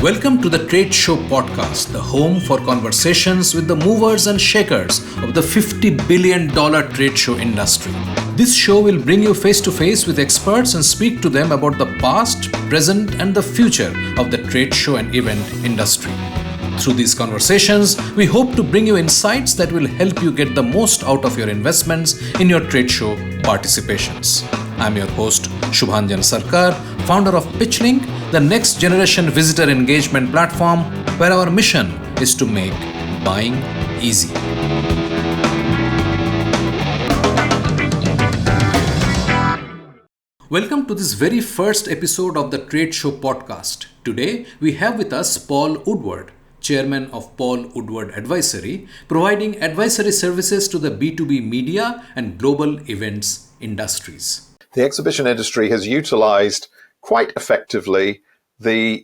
Welcome to the Trade Show Podcast, the home for conversations with the movers and shakers of the $50 billion trade show industry. This show will bring you face to face with experts and speak to them about the past, present, and the future of the trade show and event industry. Through these conversations, we hope to bring you insights that will help you get the most out of your investments in your trade show participations. I'm your host, Shubhanjan Sarkar, founder of PitchLink, the next generation visitor engagement platform where our mission is to make buying easy. Welcome to this very first episode of the Trade Show Podcast. Today, we have with us Paul Woodward, Chairman of Paul Woodward Advisory, providing advisory services to the B2B media and global events industries. The exhibition industry has utilized quite effectively the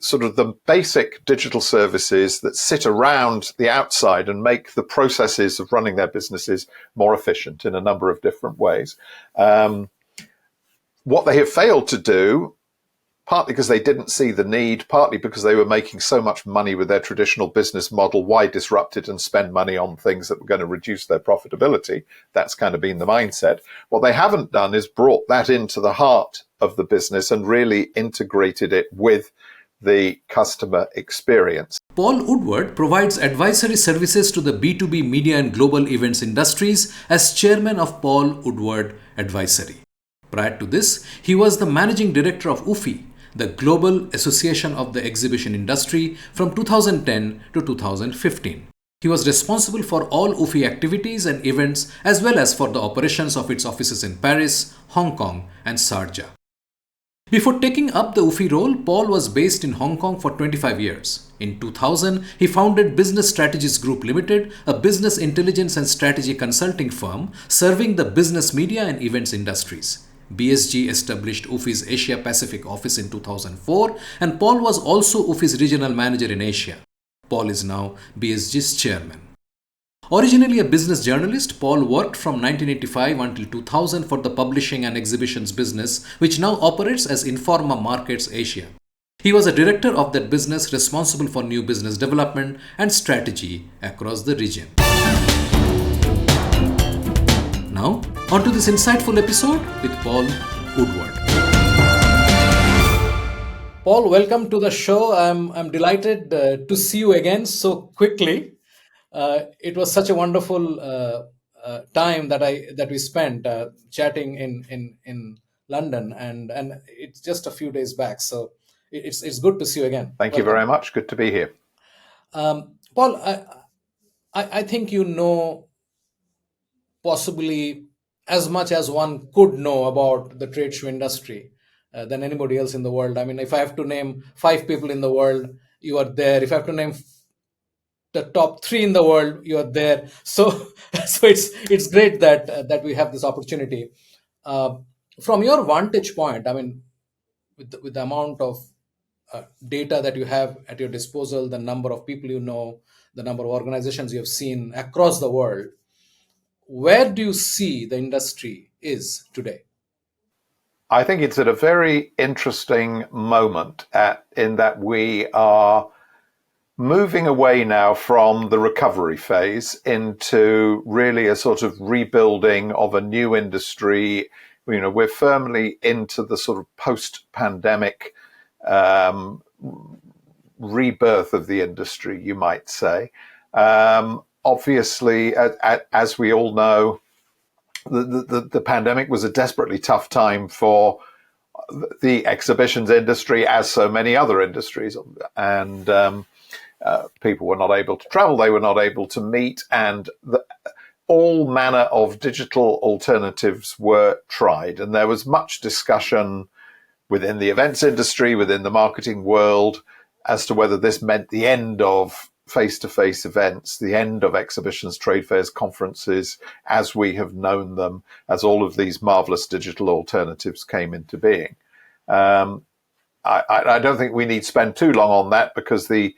basic digital services that sit around the outside and make the processes of running their businesses more efficient in a number of different ways. What they have failed to do, partly because they didn't see the need, partly because they were making so much money with their traditional business model, why disrupt it and spend money on things that were going to reduce their profitability? That's kind of been the mindset. What they haven't done is brought that into the heart of the business and really integrated it with the customer experience. Paul Woodward provides advisory services to the B2B media and global events industries as chairman of Paul Woodward Advisory. Prior to this, he was the managing director of UFI, the Global Association of the Exhibition Industry, from 2010 to 2015. He was responsible for all UFI activities and events as well as for the operations of its offices in Paris, Hong Kong, and Sharjah. Before taking up the UFI role, Paul was based in Hong Kong for 25 years. In 2000, he founded Business Strategies Group Ltd, a business intelligence and strategy consulting firm serving the business media and events industries. BSG established UFI's Asia Pacific office in 2004, and Paul was also UFI's regional manager in Asia. Paul is now BSG's chairman. Originally a business journalist, Paul worked from 1985 until 2000 for the publishing and exhibitions business, which now operates as Informa Markets Asia. He was a director of that business responsible for new business development and strategy across the region. Now, on to this insightful episode with Paul Woodward. Paul, welcome to the show. I'm delighted to see you again so quickly. It was such a wonderful time that we spent chatting in London, and it's just a few days back. So it's good to see you again. Thank you very much. Good to be here. Paul, I think you know possibly as much as one could know about the trade show industry than anybody else in the world. I mean, if I have to name 5 people in the world, you are there. If I have to name the top 3 in the world, you are there. So it's great that we have this opportunity. From your vantage point, I mean, with the amount of data that you have at your disposal, the number of people you know, the number of organizations you have seen across the world, where do you see the industry is today? I think it's at a very interesting moment in that we are moving away now from the recovery phase into really a sort of rebuilding of a new industry. You know, we're firmly into the sort of post-pandemic rebirth of the industry, you might say. Obviously, as we all know, the pandemic was a desperately tough time for the exhibitions industry, as so many other industries, and people were not able to travel, they were not able to meet, and all manner of digital alternatives were tried. And there was much discussion within the events industry, within the marketing world, as to whether this meant the end of face-to-face events, the end of exhibitions, trade fairs, conferences, as we have known them, as all of these marvelous digital alternatives came into being. I don't think we need to spend too long on that, because the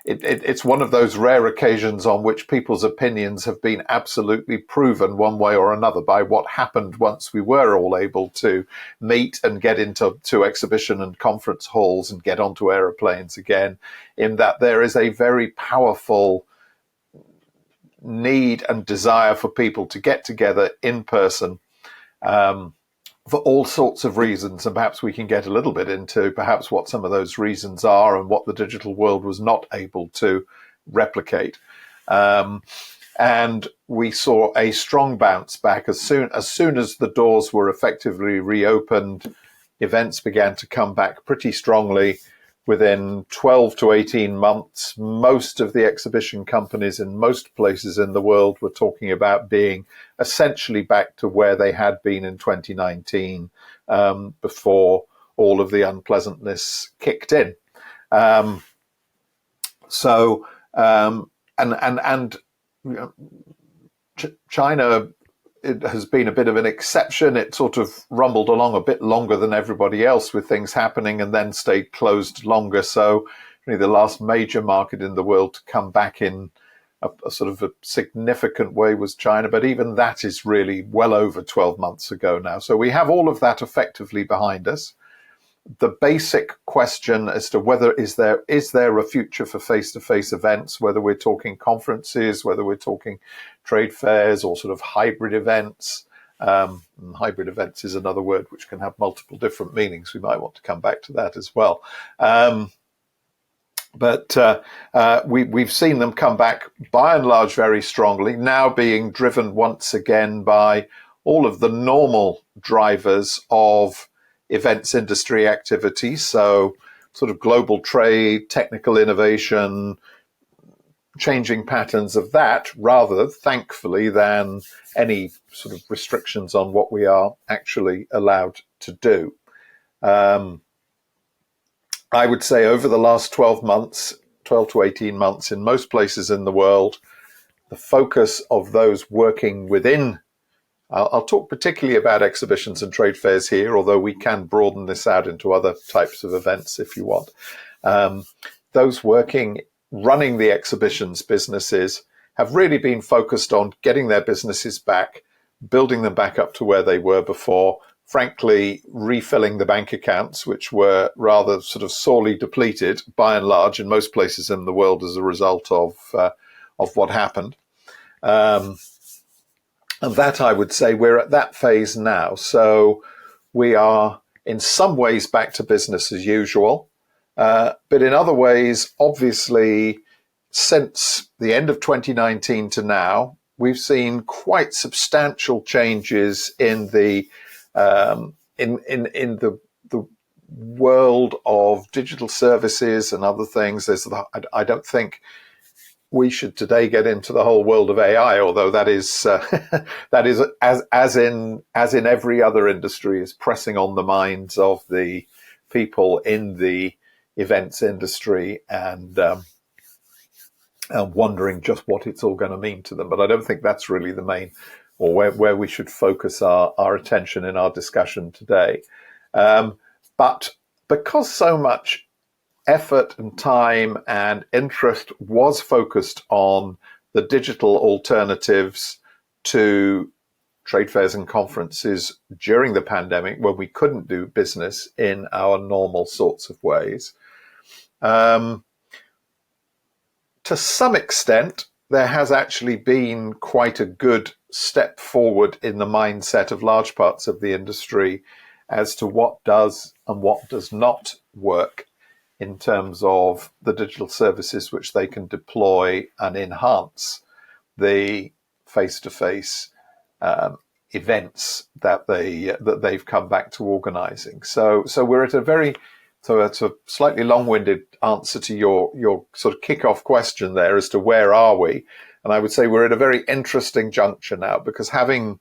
it's one of those rare occasions on which people's opinions have been absolutely proven one way or another by what happened once we were all able to meet and get into exhibition and conference halls and get onto aeroplanes again, in that there is a very powerful need and desire for people to get together in person, for all sorts of reasons, and perhaps we can get a little bit into perhaps what some of those reasons are and what the digital world was not able to replicate. And we saw a strong bounce back as soon as the doors were effectively reopened. Events began to come back pretty strongly. Within 12 to 18 months, most of the exhibition companies in most places in the world were talking about being essentially back to where they had been in 2019, before all of the unpleasantness kicked in. China, it has been a bit of an exception. It sort of rumbled along a bit longer than everybody else with things happening and then stayed closed longer. So really the last major market in the world to come back in a sort of a significant way was China. But even that is really well over 12 months ago now. So we have all of that effectively behind us. The basic question as to whether is there a future for face-to-face events, whether we're talking conferences, whether we're talking trade fairs or sort of hybrid events. Hybrid events is another word which can have multiple different meanings. We might want to come back to that as well. But we've seen them come back by and large very strongly, now being driven once again by all of the normal drivers of events industry activity. So sort of global trade, technical innovation, changing patterns of that, rather, thankfully, than any sort of restrictions on what we are actually allowed to do. I would say over the last 12 to 18 months, in most places in the world, the focus of those working within, I'll talk particularly about exhibitions and trade fairs here, although we can broaden this out into other types of events if you want. Those running the exhibitions businesses have really been focused on getting their businesses back, building them back up to where they were before, frankly, refilling the bank accounts, which were rather sort of sorely depleted by and large in most places in the world as a result of what happened. And that, I would say, we're at that phase now. So we are in some ways back to business as usual. But in other ways, obviously, since the end of 2019 to now, we've seen quite substantial changes in the world of digital services and other things. I don't think we should today get into the whole world of AI, although that is as in every other industry, is pressing on the minds of the people in the events industry and wondering just what it's all going to mean to them. But I don't think that's really the main, or where we should focus our attention in our discussion today. But because so much effort and time and interest was focused on the digital alternatives to trade fairs and conferences during the pandemic, when we couldn't do business in our normal sorts of ways. To some extent, there has actually been quite a good step forward in the mindset of large parts of the industry as to what does and what does not work in terms of the digital services which they can deploy and enhance the face-to-face events that they've come back to organizing. So we're at it's a slightly long-winded answer to your sort of kick-off question there as to where are we. And I would say we're at a very interesting juncture now, because having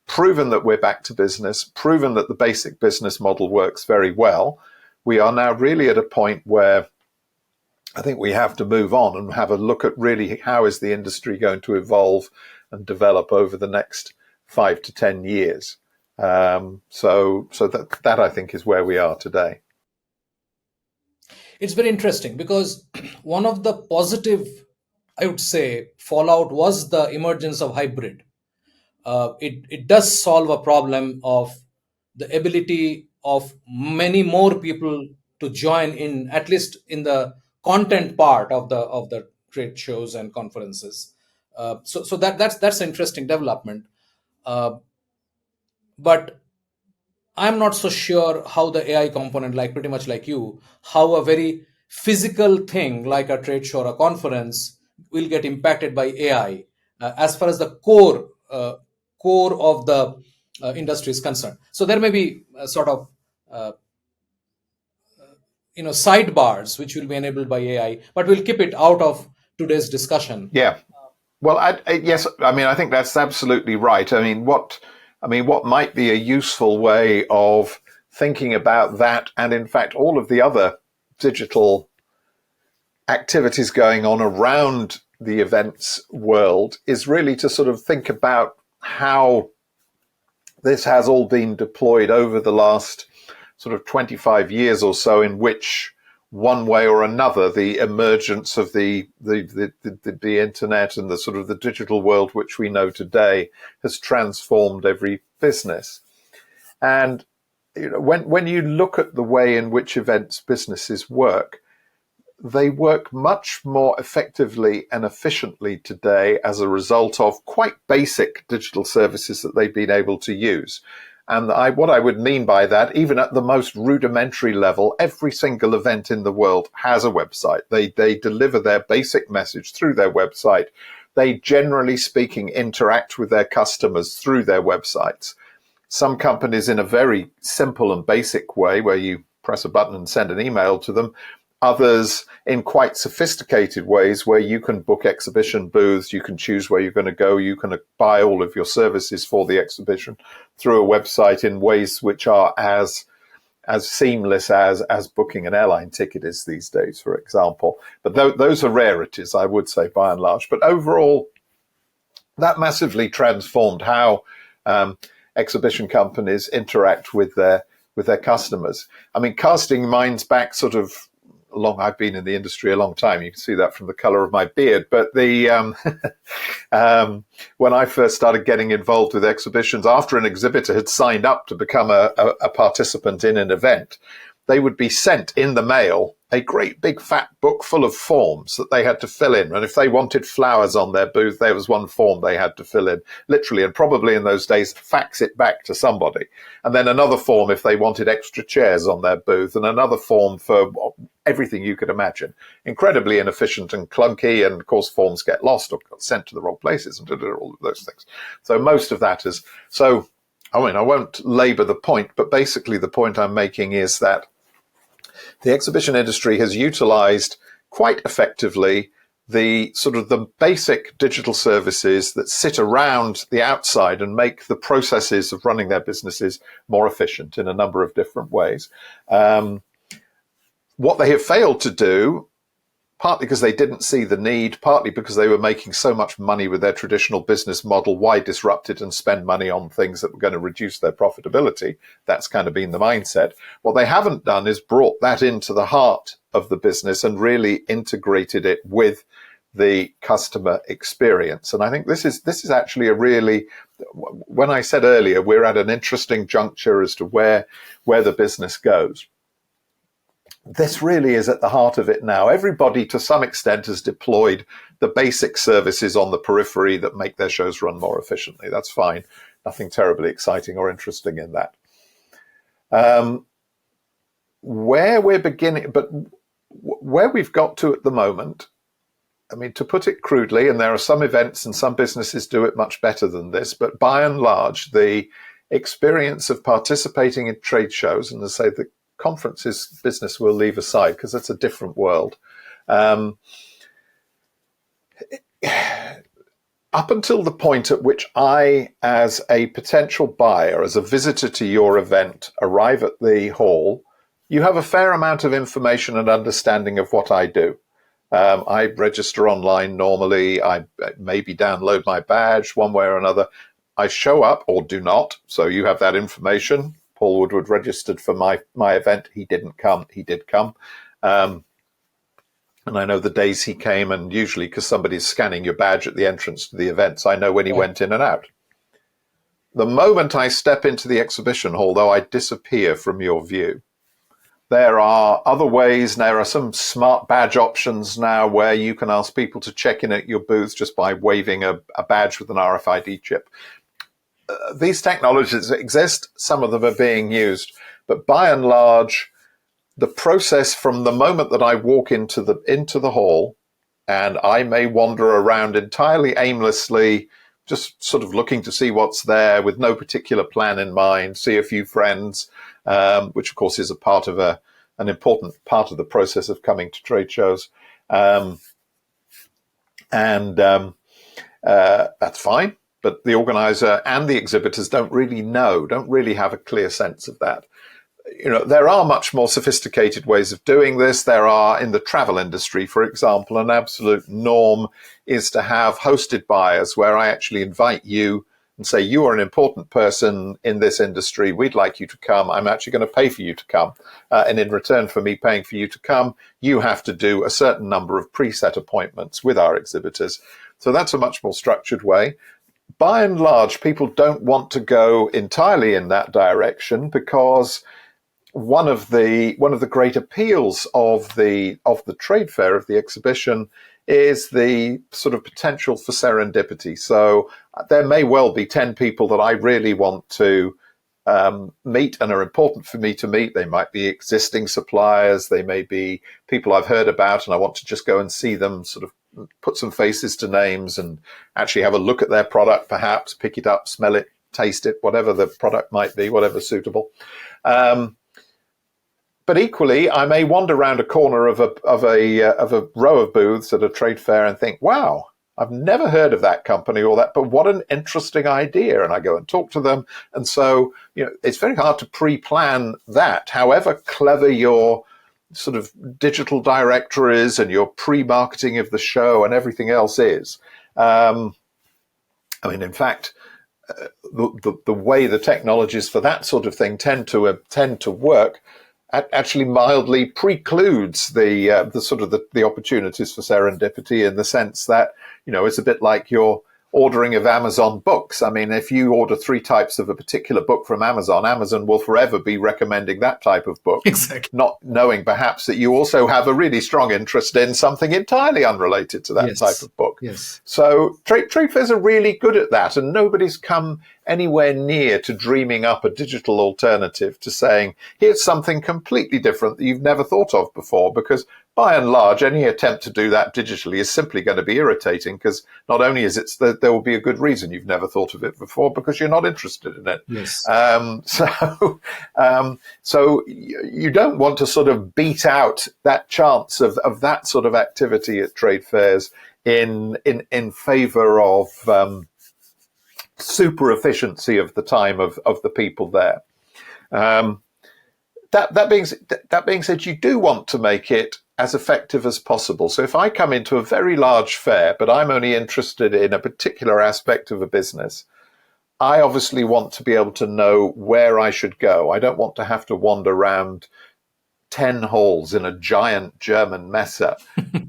proven that we're back to business, proven that the basic business model works very well, we are now really at a point where I think we have to move on and have a look at really how is the industry going to evolve and develop over the next 5 to 10 years. So that I think is where we are today. It's very interesting because one of the positive, I would say, fallout was the emergence of hybrid. It does solve a problem of the ability of many more people to join in, at least in the content part of the trade shows and conferences. So that's an interesting development. Uh, but I'm not so sure how the AI component, like pretty much like you, how a very physical thing like a trade show or a conference will get impacted by AI as far as the core of the industry is concerned. So there may be sort of uh, sidebars which will be enabled by AI, but we'll keep it out of today's discussion. Yeah. Well, yes, I mean, I think that's absolutely right. What might be a useful way of thinking about that, and in fact, all of the other digital activities going on around the events world, is really to sort of think about how this has all been deployed over the last sort of 25 years or so, in which one way or another the emergence of the internet and the sort of the digital world which we know today has transformed every business. And when you look at the way in which events businesses work, they work much more effectively and efficiently today as a result of quite basic digital services that they've been able to use. And what I would mean by that, even at the most rudimentary level, every single event in the world has a website. They deliver their basic message through their website. They, generally speaking, interact with their customers through their websites. Some companies in a very simple and basic way, where you press a button and send an email to them. Others in quite sophisticated ways, where you can book exhibition booths, you can choose where you're going to go, you can buy all of your services for the exhibition through a website in ways which are as seamless as booking an airline ticket is these days, for example. But those are rarities, I would say, by and large. But overall, that massively transformed how exhibition companies interact with their customers. I mean, casting minds back sort of I've been in the industry a long time. You can see that from the color of my beard. But when I first started getting involved with exhibitions, after an exhibitor had signed up to become a participant in an event, they would be sent in the mail a great big fat book full of forms that they had to fill in. And if they wanted flowers on their booth, there was one form they had to fill in, literally, and probably in those days, fax it back to somebody. And then another form if they wanted extra chairs on their booth, and another form for everything you could imagine. Incredibly inefficient and clunky, and of course forms get lost or got sent to the wrong places and all of those things. So most of that is, I won't labor the point, but basically the point I'm making is that the exhibition industry has utilized quite effectively the sort of the basic digital services that sit around the outside and make the processes of running their businesses more efficient in a number of different ways. What they have failed to do, partly because they didn't see the need, partly because they were making so much money with their traditional business model, why disrupt it and spend money on things that were going to reduce their profitability? That's kind of been the mindset. What they haven't done is brought that into the heart of the business and really integrated it with the customer experience. And I think this is actually a really, when I said earlier, we're at an interesting juncture as to where the business goes. This really is at the heart of it now. Everybody, to some extent, has deployed the basic services on the periphery that make their shows run more efficiently. That's fine. Nothing terribly exciting or interesting in that. Where we're beginning, but where we've got to at the moment, I mean, to put it crudely, and there are some events and some businesses do it much better than this, but by and large, the experience of participating in trade shows, and as I say, the conferences business we'll leave aside because it's a different world. Up until the point at which I, as a potential buyer, as a visitor to your event, arrive at the hall, you have a fair amount of information and understanding of what I do. I register online normally. I maybe download my badge one way or another. I show up or do not, so you have that information. Paul Woodward registered for my event. He didn't come. He did come. And I know the days he came, and usually because somebody's scanning your badge at the entrance to the events, I know when he went in and out. The moment I step into the exhibition hall, though, I disappear from your view. There are other ways. There are some smart badge options now where you can ask people to check in at your booth just by waving a badge with an RFID chip. These technologies exist. Some of them are being used. But by and large, the process from the moment that I walk into the hall, and I may wander around entirely aimlessly, just sort of looking to see what's there with no particular plan in mind, see a few friends, which of course is a part of an important part of the process of coming to trade shows. That's fine, but the organizer and the exhibitors don't really have a clear sense of that. There are much more sophisticated ways of doing this. There are, in the travel industry, for example, an absolute norm is to have hosted buyers where I actually invite you and say, you are an important person in this industry. We'd like you to come. I'm actually going to pay for you to come. And in return for me paying for you to come, you have to do a certain number of preset appointments with our exhibitors. So that's a much more structured way. By and large, people don't want to go entirely in that direction because one of the great appeals of the trade fair, of the exhibition, is the sort of potential for serendipity. So there may well be 10 people that I really want to meet and are important for me to meet. They might be existing suppliers. They may be people I've heard about and I want to just go and see them, sort of put some faces to names and actually have a look at their product, perhaps pick it up, smell it, taste it, whatever the product might be, whatever's suitable. But equally, I may wander around a corner of a row of booths at a trade fair and think, wow, I've never heard of that company or that, but what an interesting idea. And I go and talk to them. And so, it's very hard to pre-plan that. However clever your sort of digital director is and your pre-marketing of the show and everything else is. In fact, the way the technologies for that sort of thing tend to work actually mildly precludes the sort of the opportunities for serendipity, in the sense that, it's a bit like you're ordering of Amazon books. I mean, if you order 3 types of a particular book from Amazon, Amazon will forever be recommending that type of book. Exactly. Not knowing perhaps that you also have a really strong interest in something entirely unrelated to that type of book. Yes. So trade fairs are really good at that, and nobody's come anywhere near to dreaming up a digital alternative to saying, here's something completely different that you've never thought of before, because by and large, any attempt to do that digitally is simply going to be irritating, because not only is it that there will be a good reason you've never thought of it before, because you're not interested in it. Yes. So you don't want to sort of beat out that chance of that sort of activity at trade fairs in favor of super efficiency of the time of the people there. That being said, you do want to make it as effective as possible. So if I come into a very large fair, but I'm only interested in a particular aspect of a business, I obviously want to be able to know where I should go. I don't want to have to wander around 10 halls in a giant German messe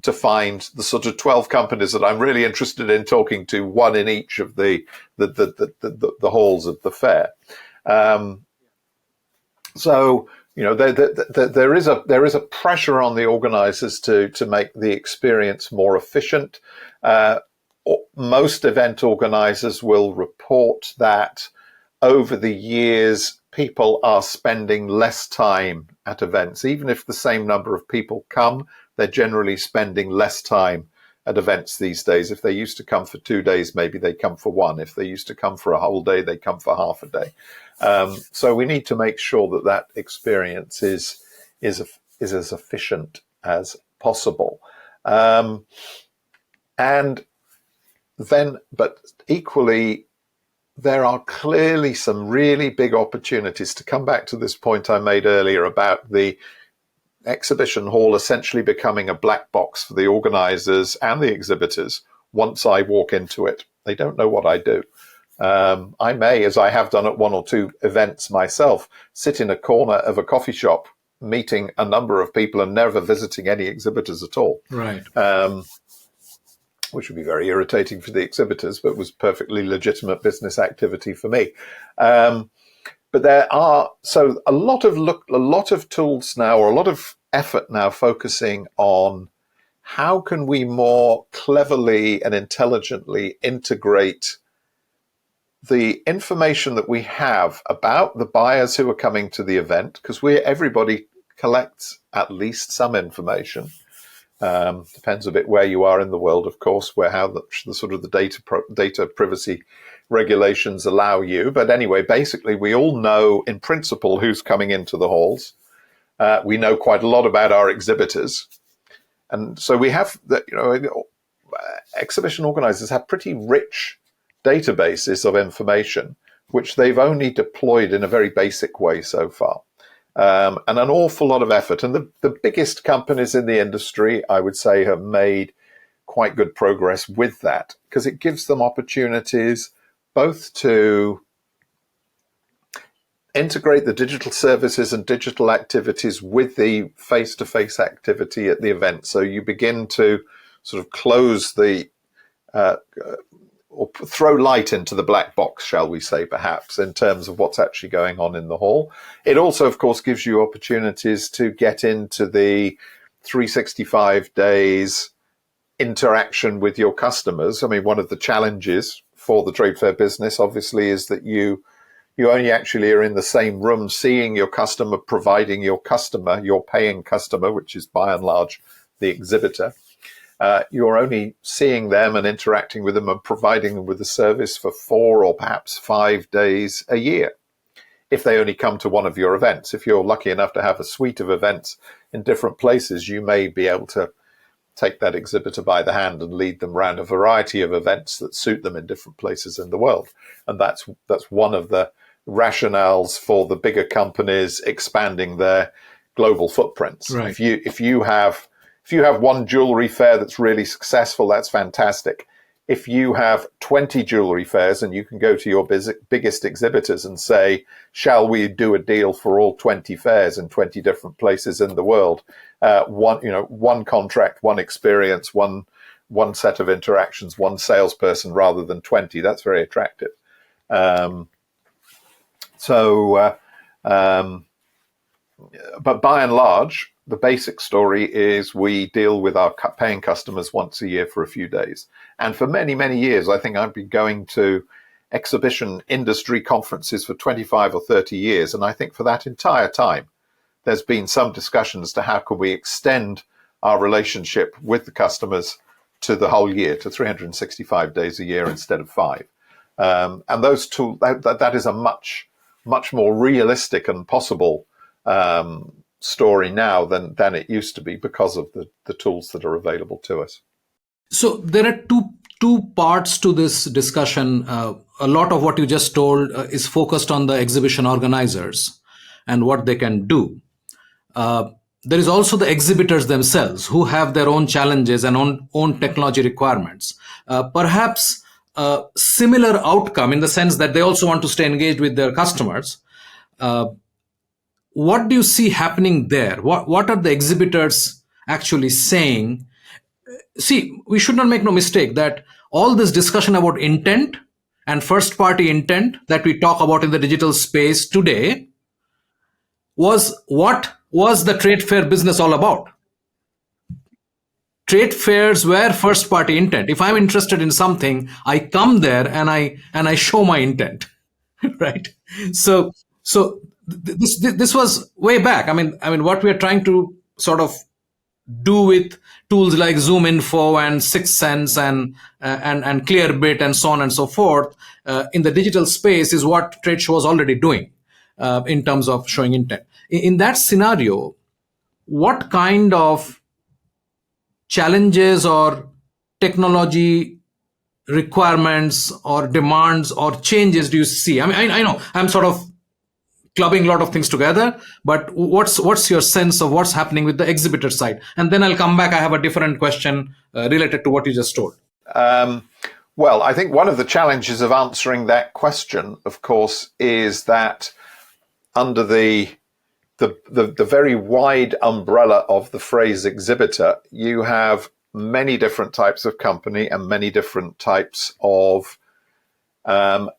to find the sort of 12 companies that I'm really interested in talking to, one in each of the halls of the fair. There is a pressure on the organizers to make the experience more efficient. Most event organizers will report that over the years, people are spending less time at events. Even if the same number of people come, they're generally spending less time at events these days. If they used to come for 2 days, maybe they come for 1. If they used to come for a whole day, they come for half a day. So we need to make sure that experience is as efficient as possible. But equally, there are clearly some really big opportunities, to come back to this point I made earlier about the exhibition hall essentially becoming a black box for the organizers and the exhibitors. Once I walk into it, they don't know what I do. I may, as I have done at 1 or 2 events myself, sit in a corner of a coffee shop meeting a number of people and never visiting any exhibitors at all. Right. Which would be very irritating for the exhibitors, but was perfectly legitimate business activity for me. But there are a lot of tools now, or a lot of effort now, focusing on how can we more cleverly and intelligently integrate the information that we have about the buyers who are coming to the event, because everybody collects at least some information. Depends a bit where you are in the world, of course, how the sort of the data privacy regulations allow you. But anyway, basically, we all know in principle who's coming into the halls. We know quite a lot about our exhibitors. And so we have exhibition organizers have pretty rich databases of information, which they've only deployed in a very basic way so far. And an awful lot of effort. And the biggest companies in the industry, I would say, have made quite good progress with that, because it gives them opportunities both to integrate the digital services and digital activities with the face-to-face activity at the event. So you begin to sort of close or throw light into the black box, shall we say, perhaps, in terms of what's actually going on in the hall. It also, of course, gives you opportunities to get into the 365 days interaction with your customers. I mean, one of the challenges for the trade fair business, obviously, is that you only actually are in the same room seeing your customer, providing your customer, your paying customer, which is by and large the exhibitor. You're only seeing them and interacting with them and providing them with the service for 4 or perhaps 5 days a year, if they only come to one of your events. If you're lucky enough to have a suite of events in different places, you may be able to take that exhibitor by the hand and lead them around a variety of events that suit them in different places in the world. And that's one of the rationales for the bigger companies expanding their global footprints. Right. If you have one jewelry fair that's really successful, that's fantastic. If you have 20 jewelry fairs and you can go to your biggest exhibitors and say, shall we do a deal for all 20 fairs in 20 different places in the world? One contract, one experience, one set of interactions, one salesperson rather than 20. That's very attractive. But by and large, the basic story is we deal with our paying customers once a year for a few days. And for many, many years, I think I've been going to exhibition industry conferences for 25 or 30 years. And I think for that entire time, there's been some discussion as to how can we extend our relationship with the customers to the whole year, to 365 days a year instead of 5. And those tools, that is a much more realistic and possible story now than it used to be, because of the tools that are available to us. So there are two parts to this discussion. A lot of what you just told is focused on the exhibition organizers and what they can do. There is also the exhibitors themselves, who have their own challenges and own technology requirements. Perhaps a similar outcome, in the sense that they also want to stay engaged with their customers. What do you see happening there? What are the exhibitors actually saying? See, we should not make no mistake that all this discussion about intent and first party intent that we talk about in the digital space today was what was the trade fair business all about. Trade fairs were first party intent. If I'm interested in something, I come there and I show my intent, right? So this was way back. I mean, what we are trying to sort of do with tools like Zoom Info and Sixth Sense and Clearbit and so on and so forth in the digital space is what trade show was already doing in terms of showing intent. In that scenario, what kind of challenges or technology requirements or demands or changes do you see? I mean, I know I'm sort of clubbing a lot of things together, but what's your sense of what's happening with the exhibitor side? And then I'll come back. I have a different question related to what you just told. Well, I think one of the challenges of answering that question, of course, is that under the the very wide umbrella of the phrase exhibitor, you have many different types of company and many different types of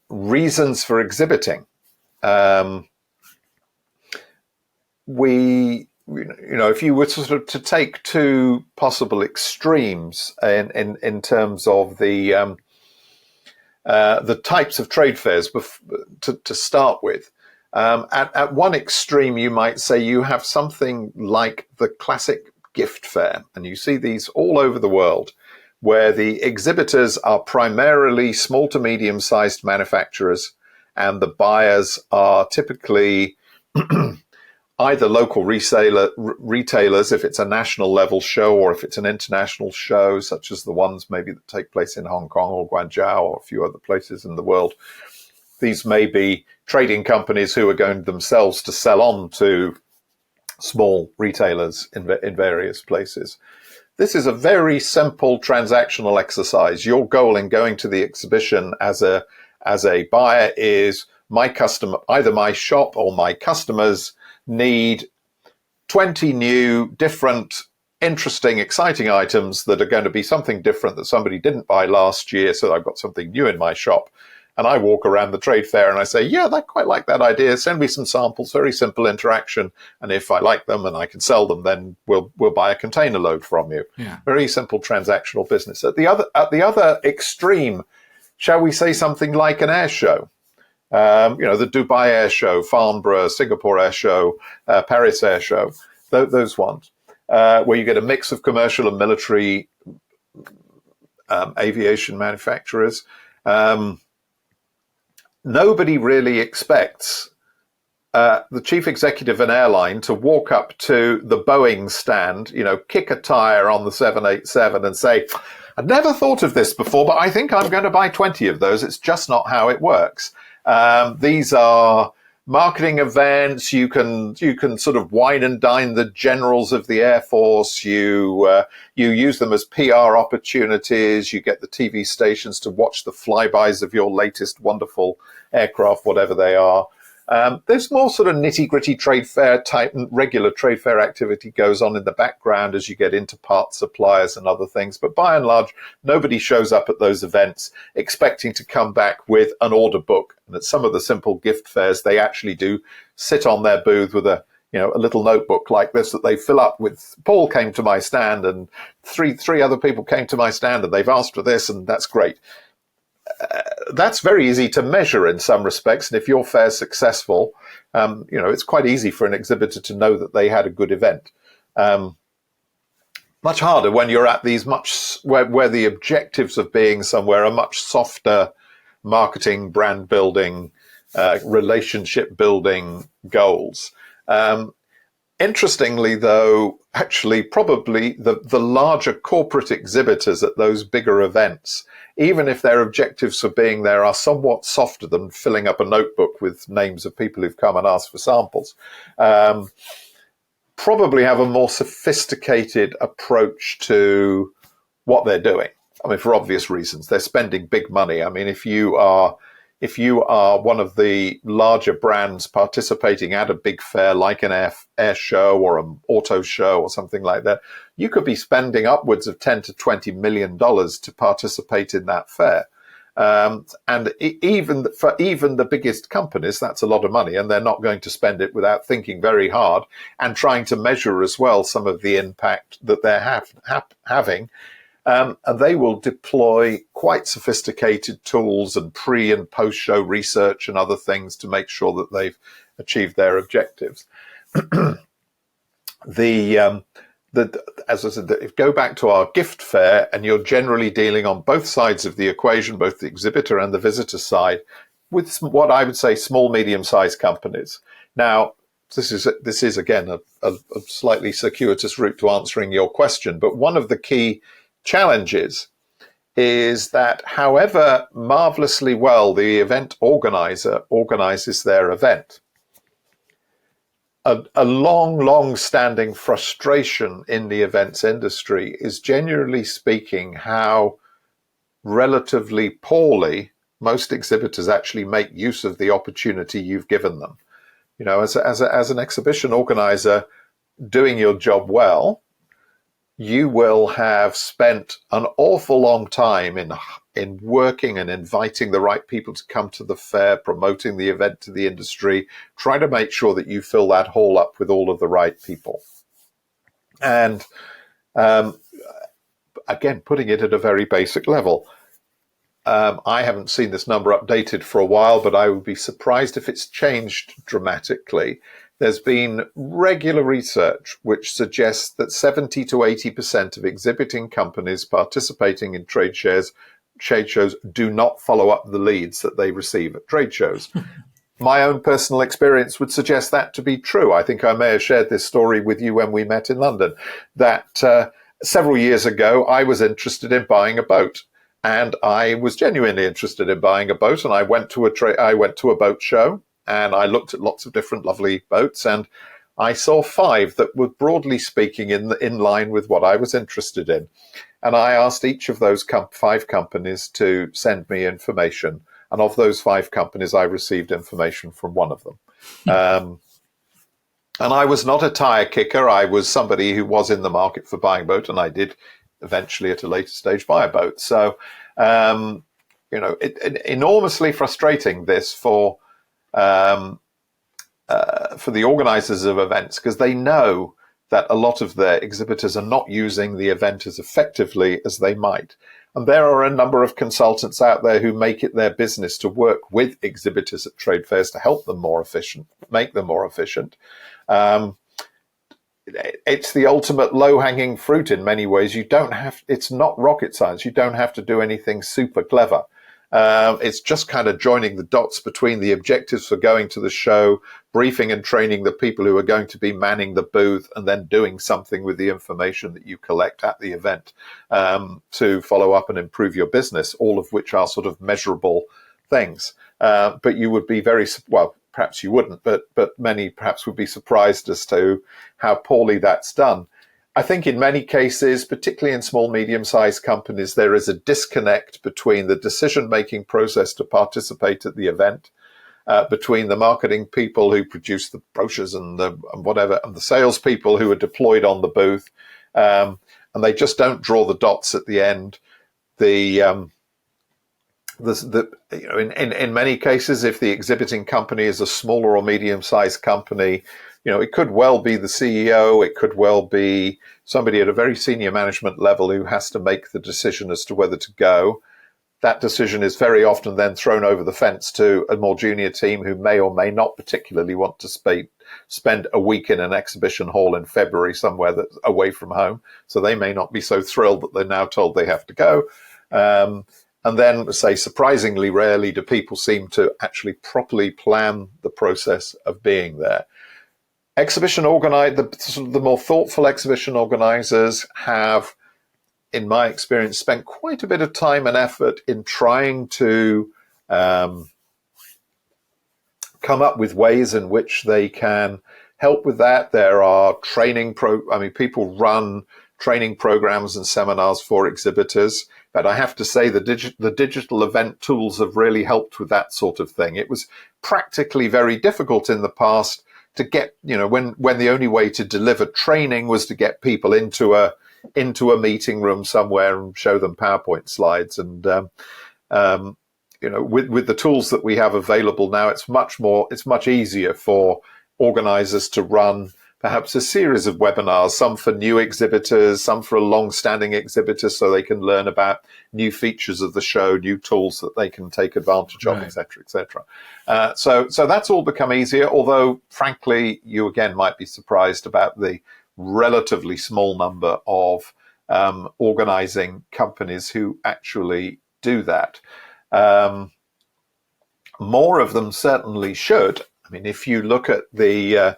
reasons for exhibiting. If you were to take two possible extremes in terms of the types of trade fairs to start with, at one extreme, you might say you have something like the classic gift fair, and you see these all over the world, where the exhibitors are primarily small to medium-sized manufacturers, and the buyers are typically either local retailers, if it's a national level show, or if it's an international show, such as the ones maybe that take place in Hong Kong or Guangzhou or a few other places in the world. These may be trading companies who are going themselves to sell on to small retailers in various places. This is a very simple transactional exercise. Your goal in going to the exhibition as a buyer is my customer, either my shop or my customers need 20 new, different, interesting, exciting items that are going to be something different that somebody didn't buy last year, so I've got something new in my shop. And I walk around the trade fair and I say, yeah, I quite like that idea. Send me some samples, very simple interaction. And if I like them and I can sell them, then we'll buy a container load from you. Yeah. Very simple transactional business. At the other extreme, shall we say something like an air show? The Dubai Air Show, Farnborough, Singapore Air Show, Paris Air Show, those ones, where you get a mix of commercial and military aviation manufacturers. Nobody really expects the chief executive of an airline to walk up to the Boeing stand, kick a tire on the 787 and say, I'd never thought of this before, but I think I'm going to buy 20 of those. It's just not how it works. These are marketing events. You can sort of wine and dine the generals of the Air Force. You use them as PR opportunities. You get the TV stations to watch the flybys of your latest wonderful aircraft, whatever they are. There's more sort of nitty-gritty trade fair type and regular trade fair activity goes on in the background as you get into parts suppliers and other things. But by and large, nobody shows up at those events expecting to come back with an order book. And at some of the simple gift fairs, they actually do sit on their booth with a little notebook like this that they fill up with. Paul came to my stand and three other people came to my stand and they've asked for this, and that's great. That's very easy to measure in some respects. And if your fair's successful, it's quite easy for an exhibitor to know that they had a good event. Much harder when you're at these where the objectives of being somewhere are much softer marketing, brand building, relationship building goals. Interestingly, though, actually, probably the larger corporate exhibitors at those bigger events, even if their objectives for being there are somewhat softer than filling up a notebook with names of people who've come and asked for samples, probably have a more sophisticated approach to what they're doing. I mean, for obvious reasons, they're spending big money. I mean, if you are one of the larger brands participating at a big fair like an air show or an auto show or something like that, you could be spending upwards of $10 to $20 million to participate in that fair. And even the biggest companies, that's a lot of money, and they're not going to spend it without thinking very hard and trying to measure as well some of the impact that they're having. And they will deploy quite sophisticated tools and pre and post show research and other things to make sure that they've achieved their objectives. As I said, if you go back to our gift fair, and you're generally dealing on both sides of the equation, both the exhibitor and the visitor side, with what I would say small, medium-sized companies. Now, this is again a slightly circuitous route to answering your question, but one of the key challenges is that however marvelously well the event organizer organizes their event, a long-standing frustration in the events industry is, generally speaking, how relatively poorly most exhibitors actually make use of the opportunity you've given them. as an exhibition organizer, doing your job well, you will have spent an awful long time in working and inviting the right people to come to the fair, promoting the event to the industry, trying to make sure that you fill that hall up with all of the right people. And again, putting it at a very basic level, I haven't seen this number updated for a while, but I would be surprised if it's changed dramatically. There's been regular research which suggests that 70 to 80% of exhibiting companies participating in trade shows do not follow up the leads that they receive at trade shows. My own personal experience would suggest that to be true. I think I may have shared this story with you when we met in London, that several years ago, I was interested in buying a boat. And I was genuinely interested in buying a boat, and I went to a boat show, and I looked at lots of different lovely boats, and I saw 5 that were broadly speaking in line with what I was interested in. And I asked each of those 5 companies to send me information, and of those 5 companies, I received information from one of them. And I was not a tire kicker. I was somebody who was in the market for buying a boat, and I did eventually at a later stage buy a boat. So, enormously frustrating this for the organizers of events, because they know that a lot of their exhibitors are not using the event as effectively as they might. And there are a number of consultants out there who make it their business to work with exhibitors at trade fairs to help them more efficient, make them more efficient. It's the ultimate low-hanging fruit in many ways. It's not rocket science. You don't have to do anything super clever. It's just kind of joining the dots between the objectives for going to the show, briefing and training the people who are going to be manning the booth, and then doing something with the information that you collect at the event to follow up and improve your business, all of which are sort of measurable things. But you would be perhaps you wouldn't, but many perhaps would be surprised as to how poorly that's done. I think in many cases, particularly in small, medium-sized companies, there is a disconnect between the decision-making process to participate at the event, between the marketing people who produce the brochures and the salespeople who are deployed on the booth, and they just don't draw the dots at the end. In many cases, if the exhibiting company is a smaller or medium-sized company, it could well be the CEO, it could well be somebody at a very senior management level who has to make the decision as to whether to go. That decision is very often then thrown over the fence to a more junior team who may or may not particularly want to spend a week in an exhibition hall in February somewhere that's away from home. So they may not be so thrilled that they're now told they have to go. And then, surprisingly rarely do people seem to actually properly plan the process of being there. The more thoughtful exhibition organizers have, in my experience, spent quite a bit of time and effort in trying to come up with ways in which they can help with that. There are people run training programs and seminars for exhibitors. But I have to say the digital event tools have really helped with that sort of thing. It was practically very difficult in the past to get, when the only way to deliver training was to get people into a meeting room somewhere and show them PowerPoint slides. And with the tools that we have available now, it's much easier for organizers to run perhaps a series of webinars, some for new exhibitors, some for long-standing exhibitors, so they can learn about new features of the show, new tools that they can take advantage of, et cetera, et cetera. So that's all become easier, although, frankly, you again might be surprised about the relatively small number of organizing companies who actually do that. More of them certainly should. I mean, if you look at the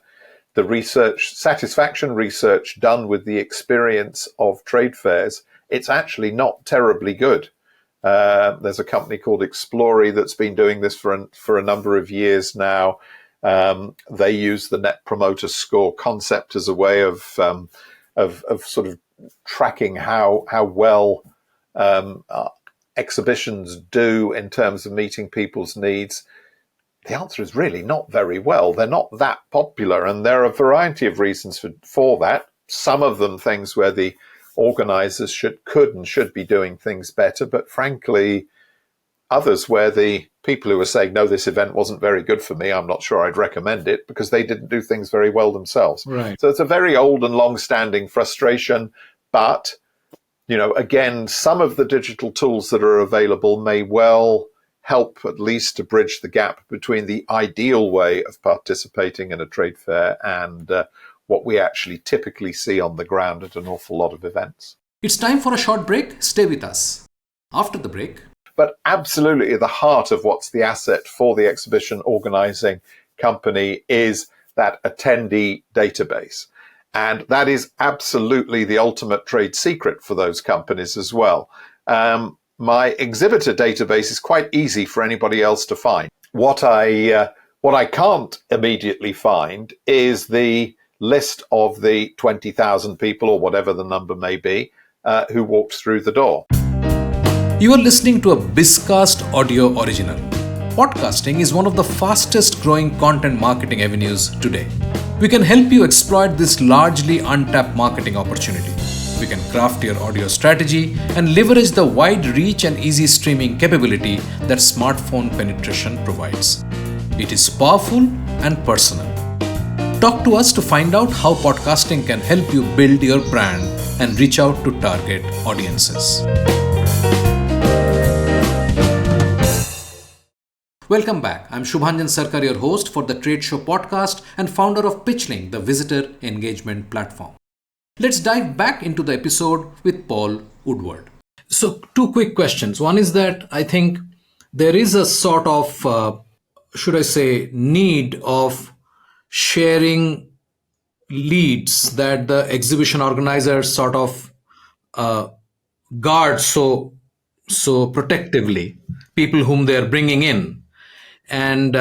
satisfaction research done with the experience of trade fairs, it's actually not terribly good. There's a company called Explory that's been doing this for a number of years now. They use the Net Promoter Score concept as a way of sort of tracking how well exhibitions do in terms of meeting people's needs. the answer is really not very well. They're not that popular, and there are a variety of reasons for that. Some of them things where the organizers could and should be doing things better, but frankly, others where the people who are saying, no, this event wasn't very good for me, I'm not sure I'd recommend it, because they didn't do things very well themselves. Right. So it's a very old and long-standing frustration, but again, some of the digital tools that are available may well help at least to bridge the gap between the ideal way of participating in a trade fair and what we actually typically see on the ground at an awful lot of events. It's time for a short break. Stay with us. After the break. But absolutely at the heart of what's the asset for the exhibition organizing company is that attendee database. And that is absolutely the ultimate trade secret for those companies as well. My exhibitor database is quite easy for anybody else to find. What I can't immediately find is the list of the 20,000 people, or whatever the number may be, who walked through the door. You are listening to a Bizcast audio original. Podcasting is one of the fastest growing content marketing avenues today. We can help you exploit this largely untapped marketing opportunity. We can craft your audio strategy and leverage the wide reach and easy streaming capability that smartphone penetration provides. It is powerful and personal. Talk to us to find out how podcasting can help you build your brand and reach out to target audiences. Welcome back. I'm Shubhanjan Sarkar, your host for the Trade Show podcast and founder of Pitchling, the visitor engagement platform. Let's dive back into the episode with Paul Woodward. So, two quick questions. One is that I think there is a sort of, need of sharing leads that the exhibition organizers sort of guard so protectively, people whom they are bringing in, and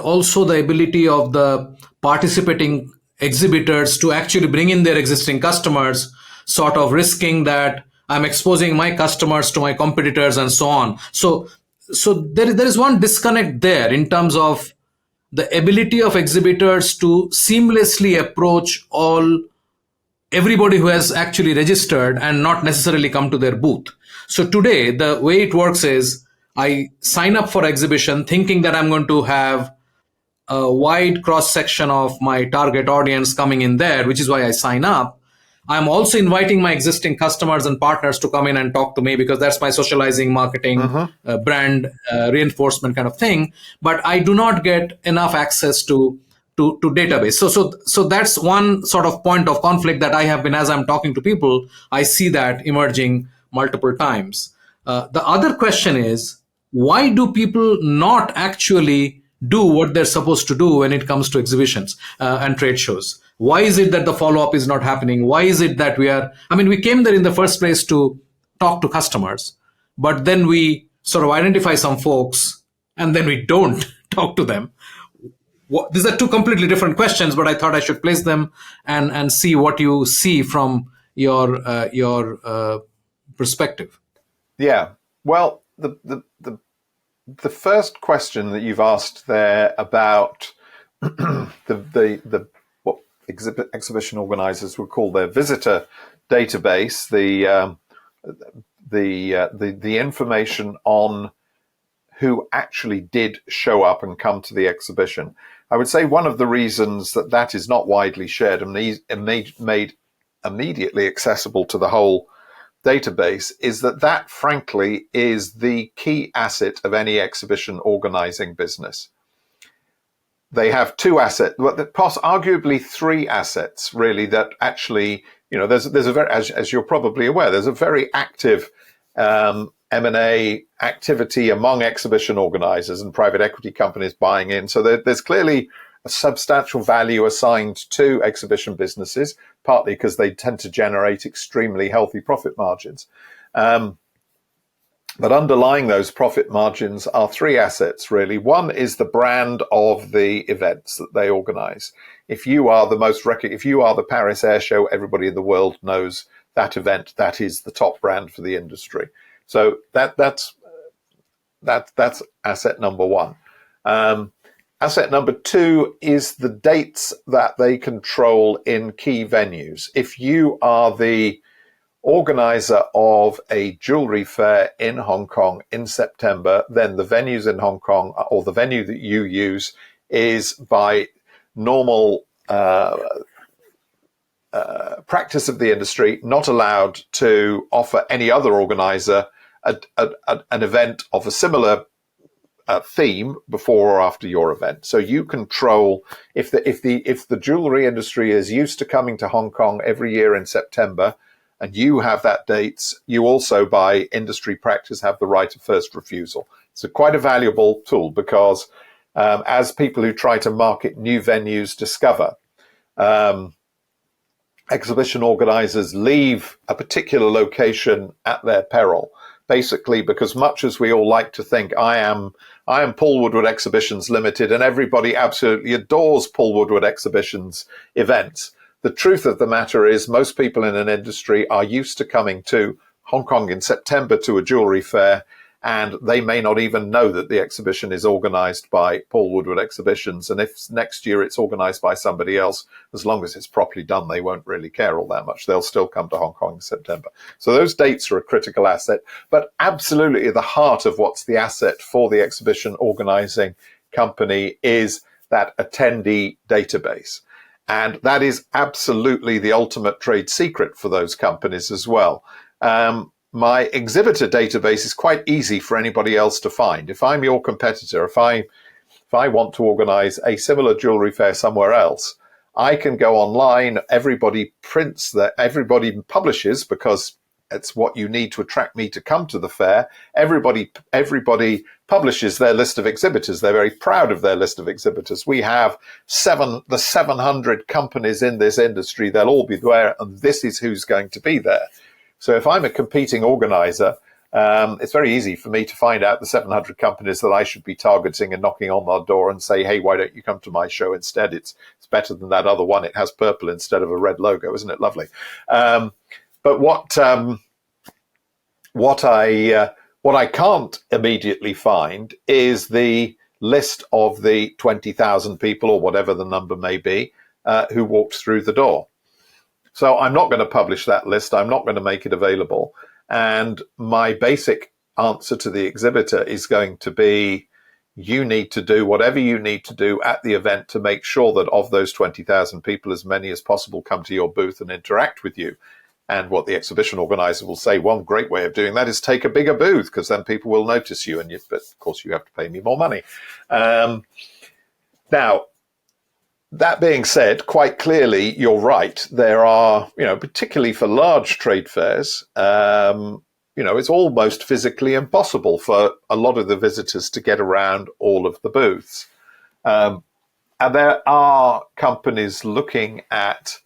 also the ability of the participating exhibitors to actually bring in their existing customers, sort of risking that I'm exposing my customers to my competitors and so on. So there is one disconnect there in terms of the ability of exhibitors to seamlessly approach everybody who has actually registered and not necessarily come to their booth. So today, the way it works is I sign up for exhibition thinking that I'm going to have a wide cross-section of my target audience coming in there, which is why I sign up. I'm also inviting my existing customers and partners to come in and talk to me because that's my socializing, marketing, brand reinforcement kind of thing. But I do not get enough access to database. So that's one sort of point of conflict that I have been, as I'm talking to people, I see that emerging multiple times. The other question is, why do people not actually do what they're supposed to do when it comes to exhibitions and trade shows? Why is it that the follow-up is not happening? Why is it that we came there in the first place to talk to customers, but then we sort of identify some folks and then we don't talk to them? These are two completely different questions, but I thought I should place them and see what you see from your perspective. Yeah. Well, the first question that you've asked there about the what exhibition organizers would call their visitor database, the information on who actually did show up and come to the exhibition. I would say one of the reasons that is not widely shared and made immediately accessible to the whole database is that frankly is the key asset of any exhibition organizing business. They have two assets, arguably three assets really, that actually, there's a very, as you're probably aware, there's a very active M&A activity among exhibition organizers and private equity companies buying in. So there's clearly a substantial value assigned to exhibition businesses, partly because they tend to generate extremely healthy profit margins. But underlying those profit margins are three assets, really. One is the brand of the events that they organize. If you are the Paris Air Show, everybody in the world knows that event. That is the top brand for the industry. So that's asset number one. Asset number 2 is the dates that they control in key venues. If you are the organizer of a jewelry fair in Hong Kong in September, then the venues in Hong Kong, or the venue that you use, is by normal practice of the industry not allowed to offer any other organizer an event of a similar theme before or after your event. So you control, if the jewelry industry is used to coming to Hong Kong every year in September, and you have that dates, you also, by industry practice, have the right of first refusal. It's quite a valuable tool because as people who try to market new venues discover, exhibition organizers leave a particular location at their peril, basically because, much as we all like to think, I am Paul Woodward Exhibitions Limited and everybody absolutely adores Paul Woodward Exhibitions events. The truth of the matter is most people in an industry are used to coming to Hong Kong in September to a jewelry fair, and they may not even know that the exhibition is organized by Paul Woodward Exhibitions. And if next year it's organized by somebody else, as long as it's properly done, they won't really care all that much. They'll still come to Hong Kong in September. So those dates are a critical asset, but absolutely at the heart of what's the asset for the exhibition organizing company is that attendee database. And that is absolutely the ultimate trade secret for those companies as well. My exhibitor database is quite easy for anybody else to find. If I'm your competitor, if I want to organize a similar jewelry fair somewhere else, I can go online. Everybody publishes, because it's what you need to attract me to come to the fair. Everybody publishes their list of exhibitors. They're very proud of their list of exhibitors. We have the 700 companies in this industry. They'll all be there, and this is who's going to be there. So if I'm a competing organizer, it's very easy for me to find out the 700 companies that I should be targeting and knocking on their door and say, hey, why don't you come to my show instead? It's better than that other one. It has purple instead of a red logo. Isn't it lovely? But what I can't immediately find is the list of the 20,000 people, or whatever the number may be, who walked through the door. So I'm not going to publish that list. I'm not going to make it available. And my basic answer to the exhibitor is going to be, you need to do whatever you need to do at the event to make sure that of those 20,000 people, as many as possible come to your booth and interact with you. And what the exhibition organizer will say, one great way of doing that is take a bigger booth, because then people will notice you. But of course, you have to pay me more money. Now, that being said, quite clearly, you're right. There are, particularly for large trade fairs, it's almost physically impossible for a lot of the visitors to get around all of the booths. And there are companies looking at,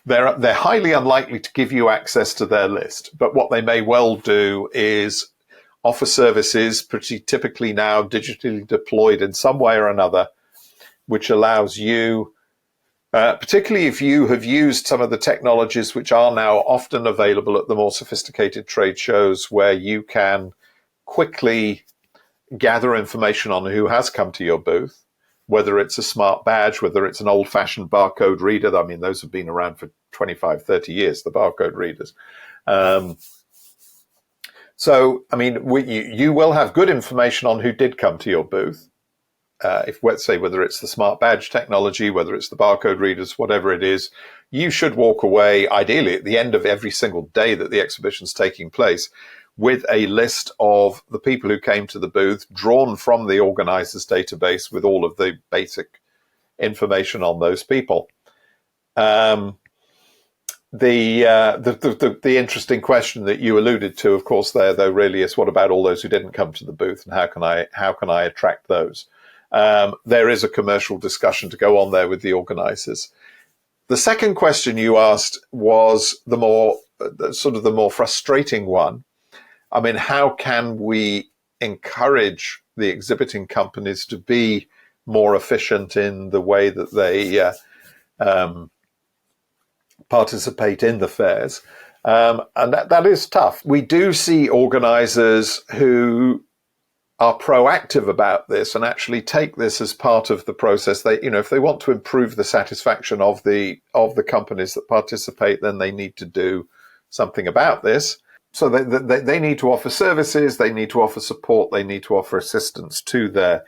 they're highly unlikely to give you access to their list, but what they may well do is offer services, pretty typically now digitally deployed in some way or another, which allows you, particularly if you have used some of the technologies which are now often available at the more sophisticated trade shows, where you can quickly gather information on who has come to your booth, whether it's a smart badge, whether it's an old-fashioned barcode reader. I mean, those have been around for 25, 30 years, the barcode readers. So, I mean, you will have good information on who did come to your booth. If, let's say, whether it's the smart badge technology, whether it's the barcode readers, whatever it is, you should walk away, ideally at the end of every single day that the exhibition's taking place, with a list of the people who came to the booth, drawn from the organizer's database with all of the basic information on those people. The interesting question that you alluded to, of course, there though, really is, what about all those who didn't come to the booth, and how can I attract those? There is a commercial discussion to go on there with the organizers. The second question you asked was the more frustrating one. I mean, how can we encourage the exhibiting companies to be more efficient in the way that they participate in the fairs? And that is tough. We do see organizers who are proactive about this and actually take this as part of the process. They, if they want to improve the satisfaction of the companies that participate, then they need to do something about this. So they need to offer services, they need to offer support, they need to offer assistance to their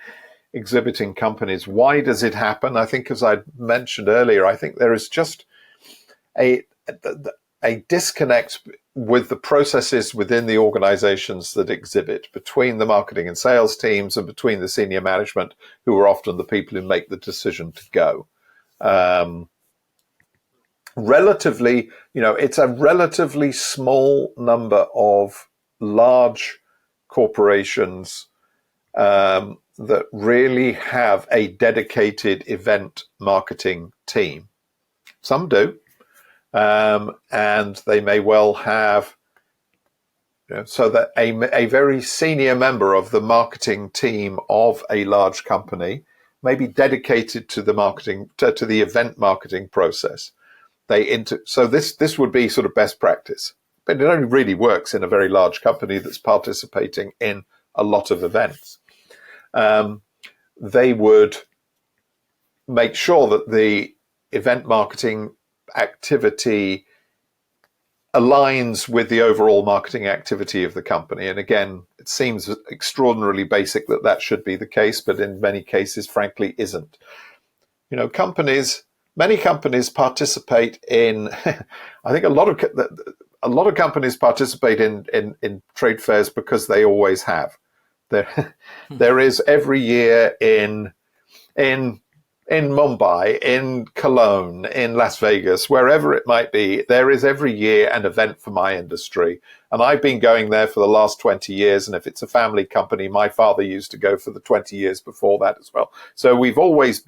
exhibiting companies. Why does it happen? I think, as I mentioned earlier, I think there is just a disconnect with the processes within the organizations that exhibit, between the marketing and sales teams and between the senior management, who are often the people who make the decision to go. Relatively, it's a relatively small number of large corporations that really have a dedicated event marketing team. Some do. And they may well have, so that a very senior member of the marketing team of a large company may be dedicated to the marketing, to the event marketing process. So this would be sort of best practice, but it only really works in a very large company that's participating in a lot of events. They would make sure that the event marketing activity aligns with the overall marketing activity of the company. And again, it seems extraordinarily basic that should be the case, but in many cases, frankly, isn't. Many companies participate in, I think a lot of companies participate in trade fairs because they always have. There is every year in Mumbai, in Cologne, in Las Vegas, wherever it might be, there is every year an event for my industry. And I've been going there for the last 20 years. And if it's a family company, my father used to go for the 20 years before that as well. So we've always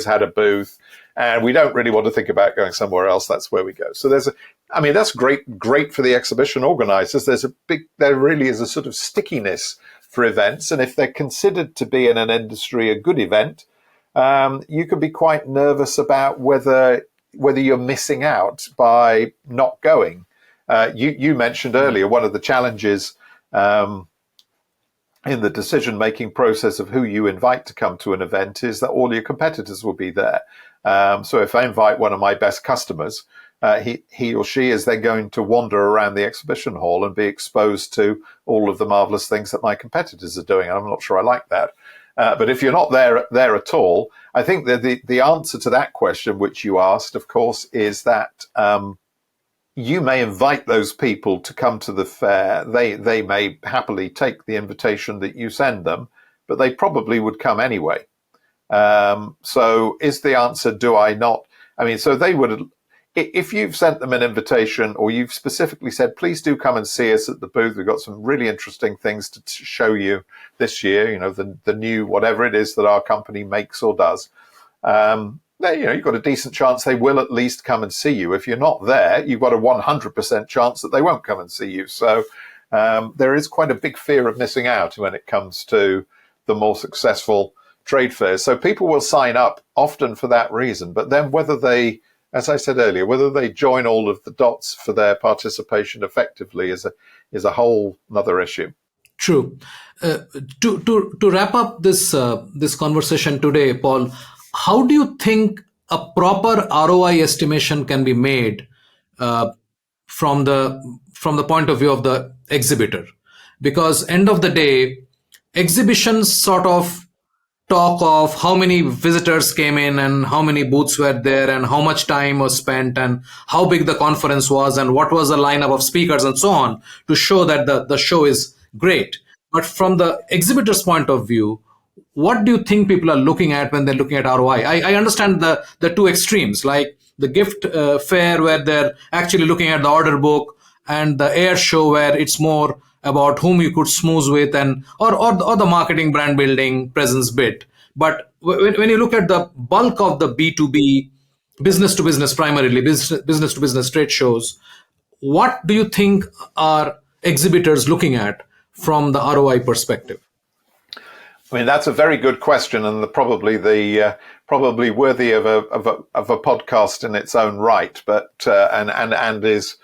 had a booth, and we don't really want to think about going somewhere else. That's where we go. So that's great for the exhibition organizers. There really is a sort of stickiness for events. And if they're considered to be in an industry a good event, you can be quite nervous about whether you're missing out by not going. You mentioned earlier one of the challenges in the decision-making process of who you invite to come to an event is that all your competitors will be there. So if I invite one of my best customers, he or she is then going to wander around the exhibition hall and be exposed to all of the marvelous things that my competitors are doing. I'm not sure I like that. But if you're not there at all, I think that the answer to that question, which you asked, of course, is that you may invite those people to come to the fair. They may happily take the invitation that you send them, but they probably would come anyway. So is the answer, do I not? I mean, so they would, if you've sent them an invitation or you've specifically said, please do come and see us at the booth. We've got some really interesting things to show you this year, the new whatever it is that our company makes or does. You've got a decent chance they will at least come and see you. If you're not there, you've got a 100% chance that they won't come and see you. So there is quite a big fear of missing out when it comes to the more successful trade fairs. So people will sign up often for that reason. But then whether they, as I said earlier, whether they join all of the dots for their participation effectively is a whole other issue. True. To wrap up this conversation today, Paul, how do you think a proper ROI estimation can be made from the point of view of the exhibitor? Because end of the day, exhibitions sort of talk of how many visitors came in and how many booths were there and how much time was spent and how big the conference was and what was the lineup of speakers and so on, to show that the show is great. But from the exhibitor's point of view, what do you think people are looking at when they're looking at ROI? I understand the two extremes, like the gift fair where they're actually looking at the order book, and the air show where it's more about whom you could smooth with and or the marketing, brand building, presence bit. But when you look at the bulk of the B2B, business to business, primarily business to business trade shows, what do you think are exhibitors looking at from the ROI perspective? I mean, that's a very good question, and probably worthy of a podcast in its own right. But and is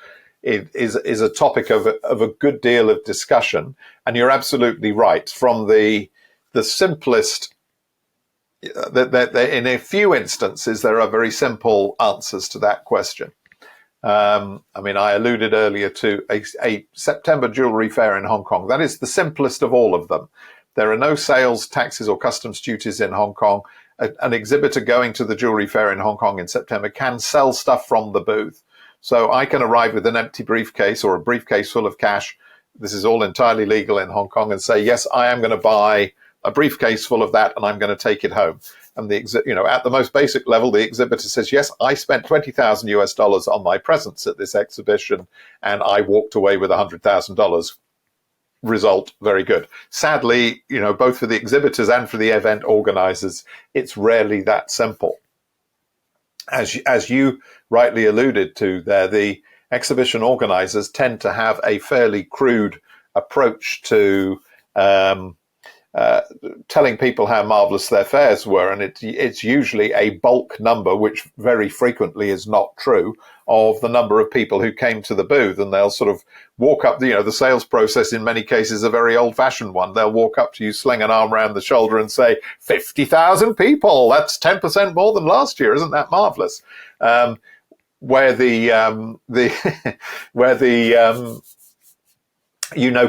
is a topic of a good deal of discussion. And you're absolutely right. From the simplest, in a few instances, there are very simple answers to that question. I mean, I alluded earlier to a September jewelry fair in Hong Kong. That is the simplest of all of them. There are no sales taxes or customs duties in Hong Kong. An exhibitor going to the jewelry fair in Hong Kong in September can sell stuff from the booth. So I can arrive with an empty briefcase or a briefcase full of cash. This is all entirely legal in Hong Kong, and say, yes, I am going to buy a briefcase full of that and I'm going to take it home. And at the most basic level, the exhibitor says, yes, I spent $20,000 on my presence at this exhibition and I walked away with $100,000. Result, very good. Sadly, both for the exhibitors and for the event organizers, it's rarely that simple. As you rightly alluded to there, the exhibition organizers tend to have a fairly crude approach to telling people how marvelous their fairs were, and it's usually a bulk number, which very frequently is not true, of the number of people who came to the booth. And they'll sort of walk up, the sales process in many cases is a very old-fashioned one. They'll walk up to you, sling an arm around the shoulder and say, 50,000 people, that's 10% more than last year, isn't that marvelous? Where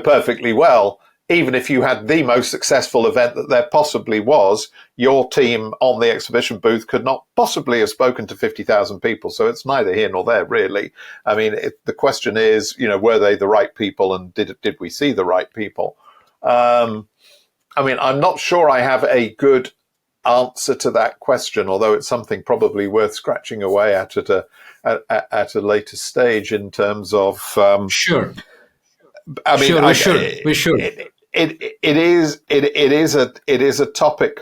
perfectly well, even if you had the most successful event that there possibly was, your team on the exhibition booth could not possibly have spoken to 50,000 people. So it's neither here nor there, really. I mean, the question is, were they the right people, and did we see the right people? I mean, I'm not sure I have a good answer to that question, although it's something probably worth scratching away at a later stage in terms of. Sure. I mean, sure, we should. It is a topic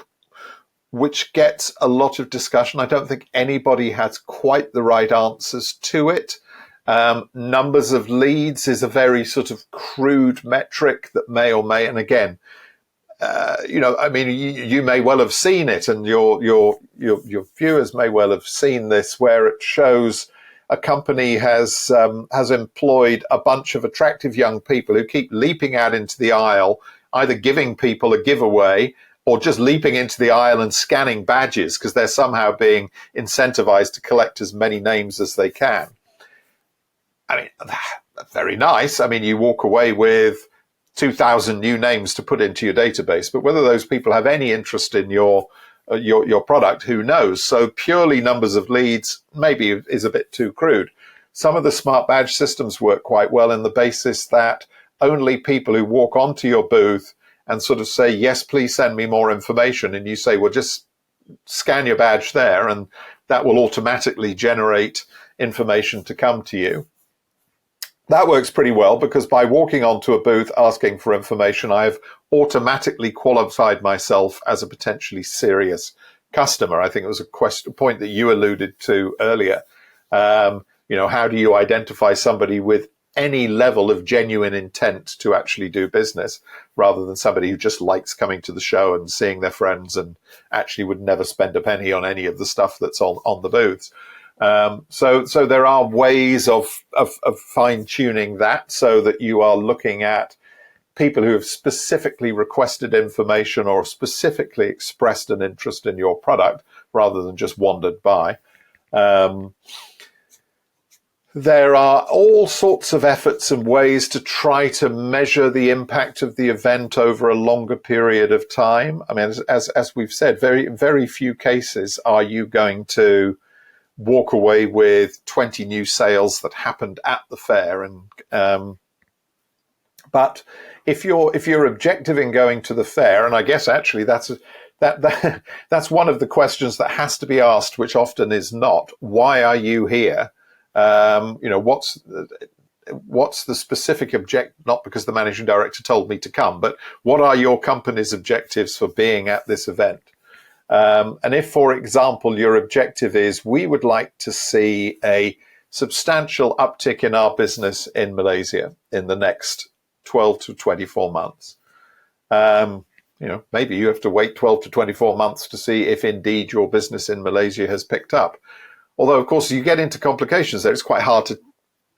which gets a lot of discussion. I don't think anybody has quite the right answers to it. Numbers of leads is a very sort of crude metric that may or may, and again, I mean, you may well have seen it, and your viewers may well have seen this, where it shows a company has employed a bunch of attractive young people who keep leaping out into the aisle, either giving people a giveaway or just leaping into the aisle and scanning badges because they're somehow being incentivized to collect as many names as they can. I mean, very nice. I mean, you walk away with 2,000 new names to put into your database, but whether those people have any interest in your product, who knows? So purely numbers of leads maybe is a bit too crude. Some of the smart badge systems work quite well in the basis that only people who walk onto your booth and sort of say, yes, please send me more information, and you say, well, just scan your badge there, and that will automatically generate information to come to you. That works pretty well because by walking onto a booth asking for information, I've automatically qualified myself as a potentially serious customer. I think it was a point that you alluded to earlier. How do you identify somebody with any level of genuine intent to actually do business, rather than somebody who just likes coming to the show and seeing their friends and actually would never spend a penny on any of the stuff that's on the booths. So there are ways of fine tuning that so that you are looking at people who have specifically requested information or specifically expressed an interest in your product rather than just wandered by. There are all sorts of efforts and ways to try to measure the impact of the event over a longer period of time. I mean, as we've said, very, very few cases are you going to walk away with 20 new sales that happened at the fair. And but if your objective in going to the fair, and I guess actually that's one of the questions that has to be asked, which often is not, why are you here? What's the specific object? Not because the managing director told me to come, but what are your company's objectives for being at this event? And if, for example, your objective is, we would like to see a substantial uptick in our business in Malaysia in the next 12 to 24 months. Maybe you have to wait 12 to 24 months to see if indeed your business in Malaysia has picked up. Although, of course, you get into complications there. It's quite hard to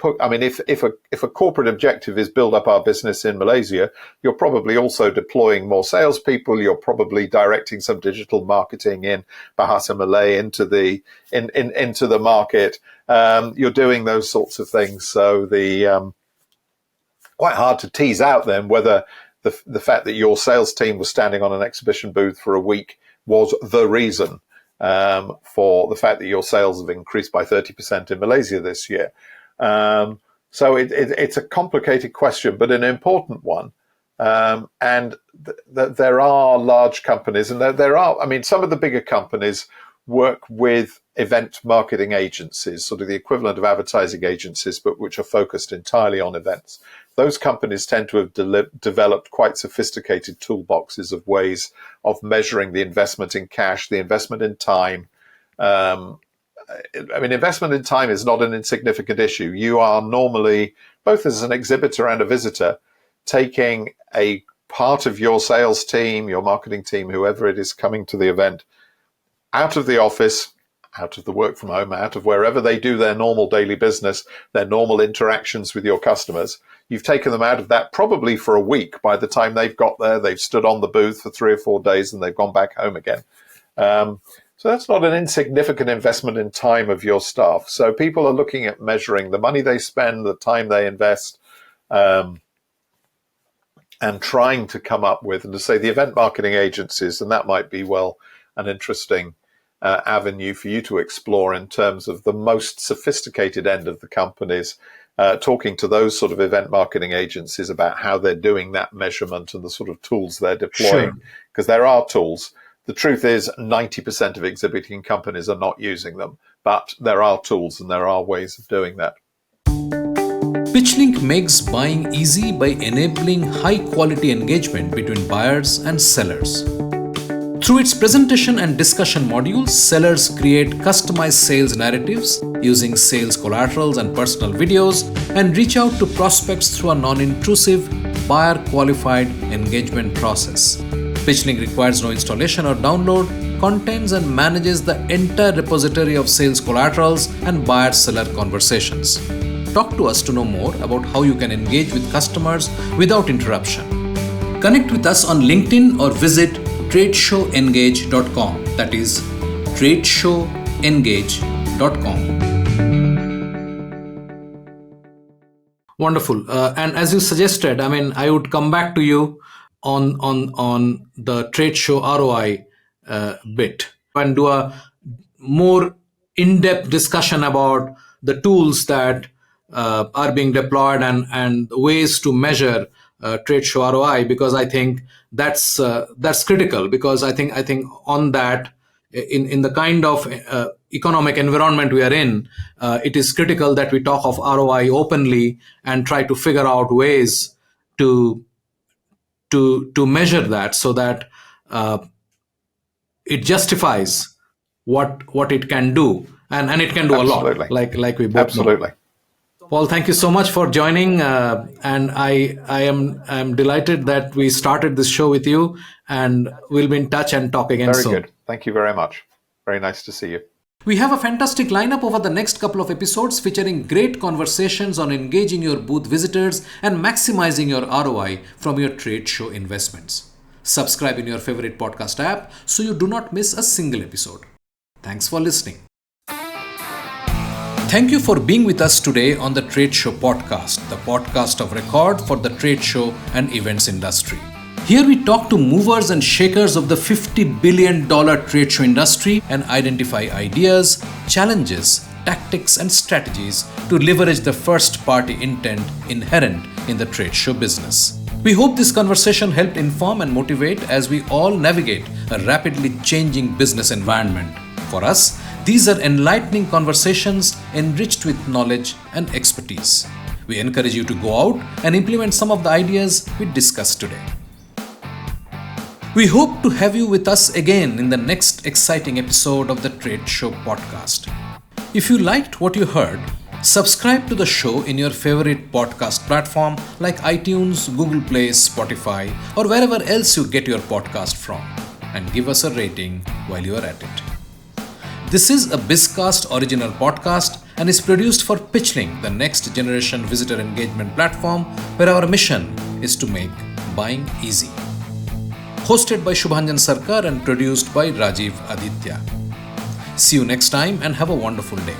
if a corporate objective is build up our business in Malaysia, you're probably also deploying more salespeople. You're probably directing some digital marketing in Bahasa Malay into the market. You're doing those sorts of things. So quite hard to tease out then whether the fact that your sales team was standing on an exhibition booth for a week was the reason for the fact that your sales have increased by 30% in Malaysia this year. So it's a complicated question, but an important one. And there are large companies, and some of the bigger companies work with event marketing agencies, sort of the equivalent of advertising agencies, but which are focused entirely on events. Those companies tend to have developed quite sophisticated toolboxes of ways of measuring the investment in cash, the investment in time. Investment in time is not an insignificant issue. You are normally, both as an exhibitor and a visitor, taking a part of your sales team, your marketing team, whoever it is coming to the event, out of the office, out of the work from home, out of wherever they do their normal daily business, their normal interactions with your customers. You've taken them out of that probably for a week. By the time they've got there, they've stood on the booth for 3 or 4 days and they've gone back home again. So that's not an insignificant investment in time of your staff. So people are looking at measuring the money they spend, the time they invest, and trying to come up with, and to say the event marketing agencies, and that might be an interesting avenue for you to explore in terms of the most sophisticated end of the companies, talking to those sort of event marketing agencies about how they're doing that measurement and the sort of tools they're deploying. Because there are tools. The truth is 90% of exhibiting companies are not using them, but there are tools and there are ways of doing that. PitchLink makes buying easy by enabling high-quality engagement between buyers and sellers. Through its presentation and discussion modules, sellers create customized sales narratives using sales collaterals and personal videos and reach out to prospects through a non-intrusive, buyer-qualified engagement process. PitchLink requires no installation or download, contains and manages the entire repository of sales collaterals and buyer-seller conversations. Talk to us to know more about how you can engage with customers without interruption. Connect with us on LinkedIn or visit tradeshowengage.com. That is tradeshowengage.com. Wonderful. And as you suggested, I would come back to you on the trade show ROI bit and do a more in-depth discussion about the tools that are being deployed and ways to measure trade show ROI, because I think that's critical, because I think on that, in the kind of economic environment we are in, it is critical that we talk of ROI openly and try to figure out ways to measure that so that it justifies what it can do, and it can do Absolutely. a lot, like we both Absolutely. know. Paul, thank you so much for joining, and I am delighted that we started this show with you, and we'll be in touch and talk again soon. Very good. Thank you very much. Very nice to see you. We have a fantastic lineup over the next couple of episodes featuring great conversations on engaging your booth visitors and maximizing your ROI from your trade show investments. Subscribe in your favorite podcast app so you do not miss a single episode. Thanks for listening. Thank you for being with us today on the Trade Show Podcast, the podcast of record for the trade show and events industry. Here we talk to movers and shakers of the $50 billion trade show industry and identify ideas, challenges, tactics and strategies to leverage the first-party intent inherent in the trade show business. We hope this conversation helped inform and motivate as we all navigate a rapidly changing business environment. For us, these are enlightening conversations enriched with knowledge and expertise. We encourage you to go out and implement some of the ideas we discussed today. We hope to have you with us again in the next exciting episode of the Trade Show Podcast. If you liked what you heard, subscribe to the show in your favorite podcast platform like iTunes, Google Play, Spotify, or wherever else you get your podcast from, and give us a rating while you are at it. This is a BizCast original podcast and is produced for Pitchlink, the next generation visitor engagement platform where our mission is to make buying easy. Hosted by Shubhanjan Sarkar and produced by Rajiv Aditya. See you next time and have a wonderful day.